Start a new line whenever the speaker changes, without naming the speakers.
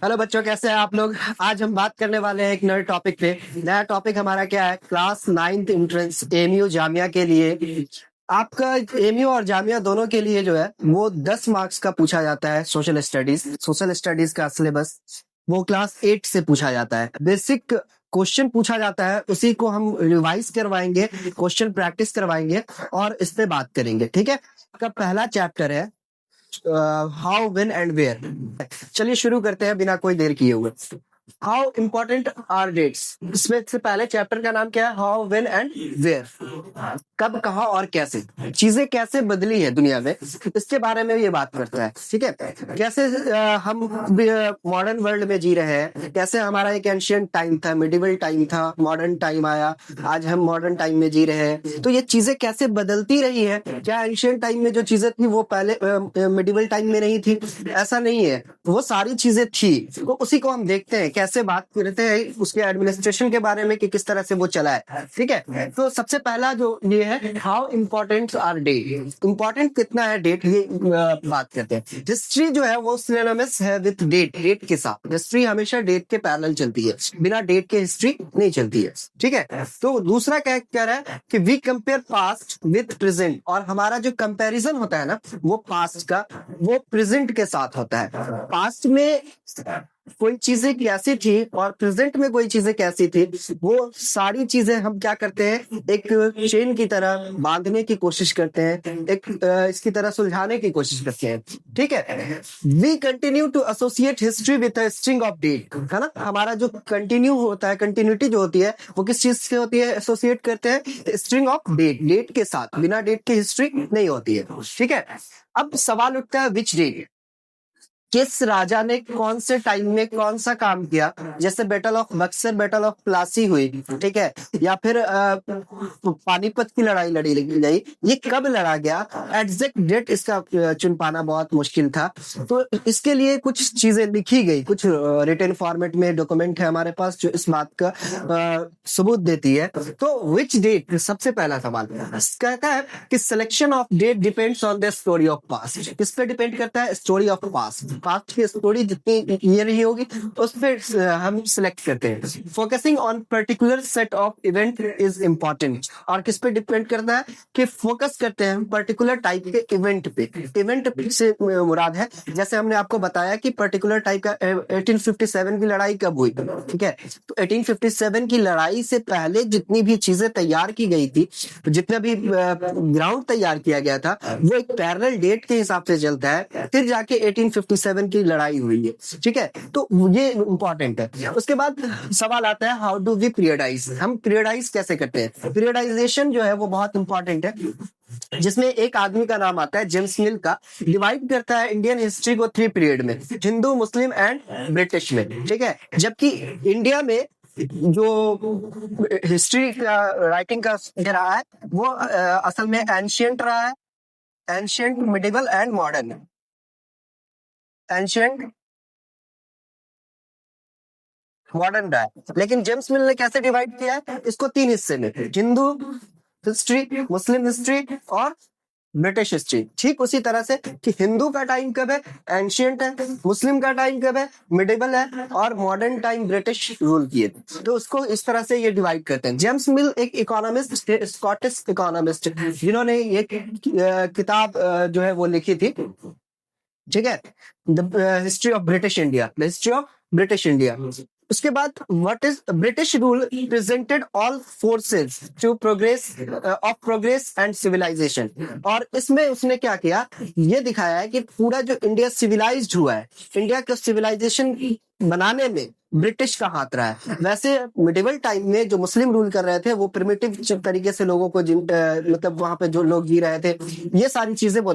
Hello बच्चों, कैसे हैं आप लोग। आज हम बात करने वाले हैं एक नए टॉपिक पे। नया टॉपिक हमारा क्या है? Class 9th entrance MU Jamia के लिए। आपका एमयू और जामिया दोनों के लिए जो है वो 10 मार्क्स का पूछा जाता है। सोशल स्टडीज का सिलेबस वो क्लास 8 से पूछा जाता है। बेसिक क्वेश्चन पूछा जाता है, उसी को हम रिवाइज करवाएंगे, क्वेश्चन प्रैक्टिस करवाएंगे और इस पे बात करेंगे। ठीक है, आपका पहला चैप्टर है हाउ, व्हेन एंड वेयर। चलिए शुरू करते हैं बिना कोई देर किए हुए। How important are dates. इसमें से पहले चैप्टर का नाम क्या है? How, when and where. कब, कहाँ और कैसे चीजें कैसे बदली है दुनिया में, इसके बारे में ये बात करता है। ठीक है, कैसे हम मॉडर्न वर्ल्ड में जी रहे हैं, कैसे हमारा एक एंशियंट टाइम था, मिडिवल टाइम था, मॉडर्न टाइम आया, आज हम मॉडर्न टाइम में जी रहे हैं। तो ये चीजें कैसे बदलती रही है। क्या एंशियंट टाइम में जो चीजें थी वो पहले मिडिवल टाइम में नहीं थी? ऐसा नहीं है, वो सारी चीजें थी। तो उसी को हम देखते हैं, कैसे बात करते हैं उसके एडमिनिस्ट्रेशन के बारे में कि किस तरह से वो चला है। ठीक है, तो सबसे पहला जो ये है, how important are date. Important कितना है डेट, ये बात करते हैं। हिस्ट्री जो है वो सिनोनिमस है विद डेट। डेट के साथ हिस्ट्री हमेशा डेट के पैरेलल चलती है, बिना डेट के हिस्ट्री नहीं चलती है। ठीक है, तो दूसरा क्या कह रहा है कि we compare past with present. और हमारा जो कंपैरिजन होता है ना, वो पास्ट का वो प्रेजेंट के साथ होता है। पास्ट में कोई चीजें कैसी थी और प्रेजेंट में कोई चीजें कैसी थी, वो सारी चीजें हम क्या करते हैं, एक चेन की तरह बांधने की कोशिश करते हैं, एक इसकी तरह सुलझाने की कोशिश करते हैं। ठीक है, we continue to associate history with a string of date. है ना, हमारा जो कंटिन्यू होता है, कंटिन्यूटी जो होती है वो किस चीज से होती है? एसोसिएट करते हैं स्ट्रिंग ऑफ डेट। डेट के साथ, बिना डेट की हिस्ट्री नहीं होती है। ठीक है, अब सवाल उठता है विच डेट। किस राजा ने कौन से टाइम में कौन सा काम किया। जैसे battle of Buxar, battle of Plassey हुई, ठीक है, या फिर पानीपत की लड़ाई लड़ी गई, ये कब लड़ा गया, एग्जैक्ट डेट इसका चुन पाना बहुत मुश्किल था। तो इसके लिए कुछ चीजें लिखी गई, कुछ रिटन फॉर्मेट में डॉक्यूमेंट है हमारे पास जो इस बात का सबूत देती है। तो विच डेट, सबसे पहला सवाल कहता है कि selection of date depends on the story of past. किस पे डिपेंड करता है? Story of past. पास्ट की स्टोरी जितनी ये रही होगी उस पर हम सिलेक्ट करते हैं। Focusing on particular set of event is important. और किस पे डिपेंड करता है कि फोकस करते हैं पर्टिकुलर टाइप के इवेंट पे। इवेंट से मुराद है, जैसे हमने आपको बताया कि पर्टिकुलर टाइप का 1857 की लड़ाई कब हुई। ठीक है, तो 1857 की लड़ाई से पहले जितनी भी चीजें तैयार की गई थी, जितना भी ग्राउंड तैयार किया गया था, वो एक पैरेलल डेट के हिसाब से चलता है, फिर जाके 1857 की लड़ाई हुई है। ठीक है, तो ये इंपॉर्टेंट है। उसके बाद सवाल आता है हाउ डू वी पीरियडाइज। हम पीरियडाइज कैसे करते हैं? पीरियडाइजेशन जो है वो बहुत इंपॉर्टेंट है, जिसमें एक आदमी का नाम आता है जेम्स मिल का। डिवाइड करता है इंडियन हिस्ट्री को 3 पीरियड में, हिंदू, मुस्लिम एंड ब्रिटिश में। ठीक है, जबकि इंडिया में जो हिस्ट्री का राइटिंग का रहा है वो असल में एंशियंट रहा है, ancient, medieval and modern. Ancient, modern रहा है। लेकिन जेम्स मिल ने कैसे डिवाइड किया है इसको? 3 हिस्से में, हिंदू हिस्ट्री, मुस्लिम हिस्ट्री और ब्रिटिश हिस्ट्री। ठीक उसी तरह से कि हिंदू का टाइम कब है, एंशियंट है, मुस्लिम का टाइम कब है, मिडिवल है, और मॉडर्न टाइम ब्रिटिश रूल किए। तो उसको इस तरह से ये डिवाइड करते हैं। जेम्स मिल एक इकोनॉमिस्ट थे, स्कॉटिश इकोनॉमिस्ट, जिन्होंने ये किताब जो है वो लिखी थी। ठीक है, the history of British India, the history of British India. उसके बाद what is British rule presented all forces to progress and civilisation. और इसमें उसने क्या किया, ये दिखाया है कि पूरा जो इंडिया सिविलाइज्ड हुआ है, इंडिया का सिविलाइजेशन बनाने में ब्रिटिश का हाथ रहा है। वैसे मिडिवल टाइम में जो मुस्लिम रूल कर रहे थे वो प्रिमिटिव तरीके से लोगों को मतलब वहां पे जो लोग जी रहे थे, ये सारी चीजें वो